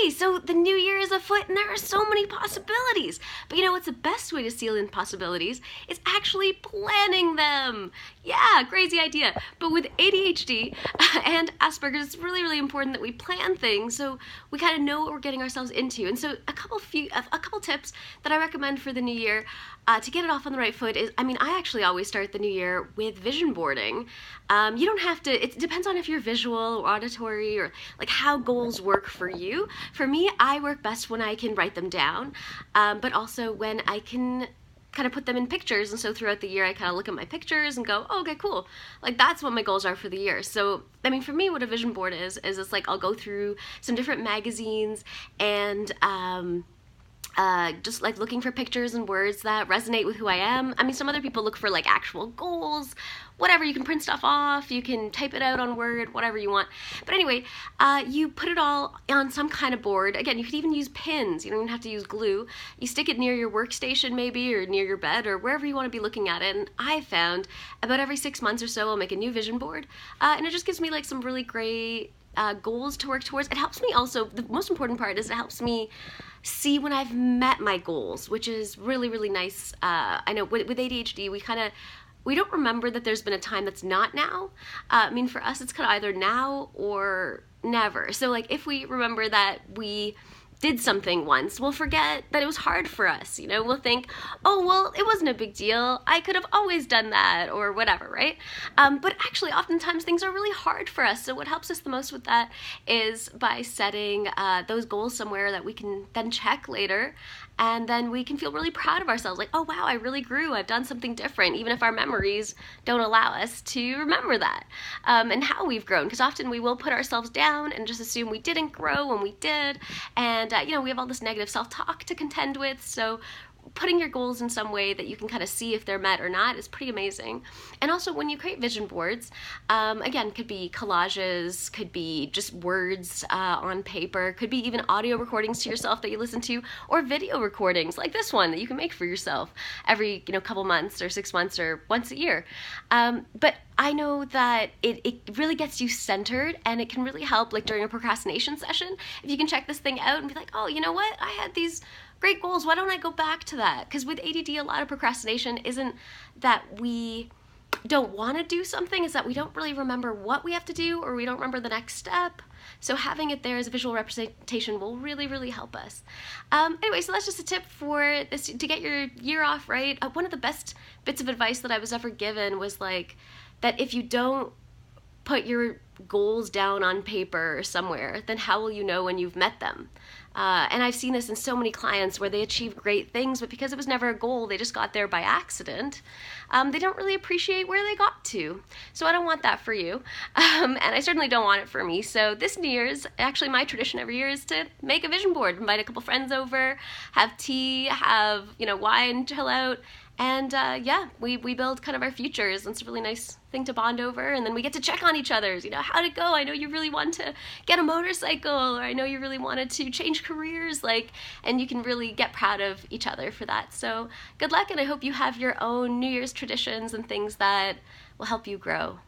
Okay, so the new year is afoot and there are so many possibilities. But you know what's the best way to seal in possibilities? Is actually planning them. Yeah, crazy idea. But with ADHD and Asperger's, it's really, really important that we plan things so we kind of know what we're getting ourselves into. And so a couple tips that I recommend for the new year to get it off on the right foot is, I actually always start the new year with vision boarding. You don't have to, it depends on if you're visual or auditory or like how goals work for you. For me, I work best when I can write them down, but also when I can kind of put them in pictures. And so throughout the year, I kind of look at my pictures and go, oh, okay, cool. Like that's what my goals are for the year. So, for me, what a vision board is it's like I'll go through some different magazines and just like looking for pictures and words that resonate with who I am. Some other people look for like actual goals, whatever. You can print stuff off, you can type it out on Word, whatever you want. But anyway, you put it all on some kind of board. Again, you could even use pins. You don't even have to use glue. You stick it near your workstation maybe, or near your bed, or wherever you want to be looking at it. And I found about every 6 months or so, I'll make a new vision board. And it just gives me like some really great goals to work towards. It helps me also, the most important part is it helps me see when I've met my goals, which is really, really nice. I know with ADHD, we don't remember that there's been a time that's not now. For us, it's kind of either now or never. So like if we remember that we did something once, we'll forget that it was hard for us. We'll think, oh, well, it wasn't a big deal. I could have always done that or whatever, right? But actually, oftentimes things are really hard for us. So what helps us the most with that is by setting those goals somewhere that we can then check later. And then we can feel really proud of ourselves. Like, oh, wow, I really grew. I've done something different, even if our memories don't allow us to remember that and how we've grown. Because often we will put ourselves down and just assume we didn't grow when we did. And, we have all this negative self-talk to contend with. So putting your goals in some way that you can kind of see if they're met or not is pretty amazing. And also when you create vision boards, again, could be collages, could be just words on paper, could be even audio recordings to yourself that you listen to, or video recordings like this one that you can make for yourself every couple months or 6 months or once a year. But I know that it really gets you centered, and it can really help like during a procrastination session. If you can check this thing out and be like, oh, you know what? I had these great goals. Why don't I go back to that? Because with ADD, a lot of procrastination isn't that we don't want to do something, is that we don't really remember what we have to do, or we don't remember the next step. So having it there as a visual representation will really, really help us. Anyway, so that's just a tip for this to get your year off right. One of the best bits of advice that I was ever given was like that if you don't put your goals down on paper or somewhere, then how will you know when you've met them? And I've seen this in so many clients where they achieve great things, but because it was never a goal, they just got there by accident. They don't really appreciate where they got to. So I don't want that for you. And I certainly don't want it for me. So this New Year's, actually my tradition every year is to make a vision board, invite a couple friends over, have tea, have, wine, chill out. And we build kind of our futures. It's a really nice thing to bond over. And then we get to check on each other's, how'd it go? I know you really want to get a motorcycle, or I know you really wanted to change careers, and you can really get proud of each other for that. So good luck, and I hope you have your own New Year's traditions and things that will help you grow.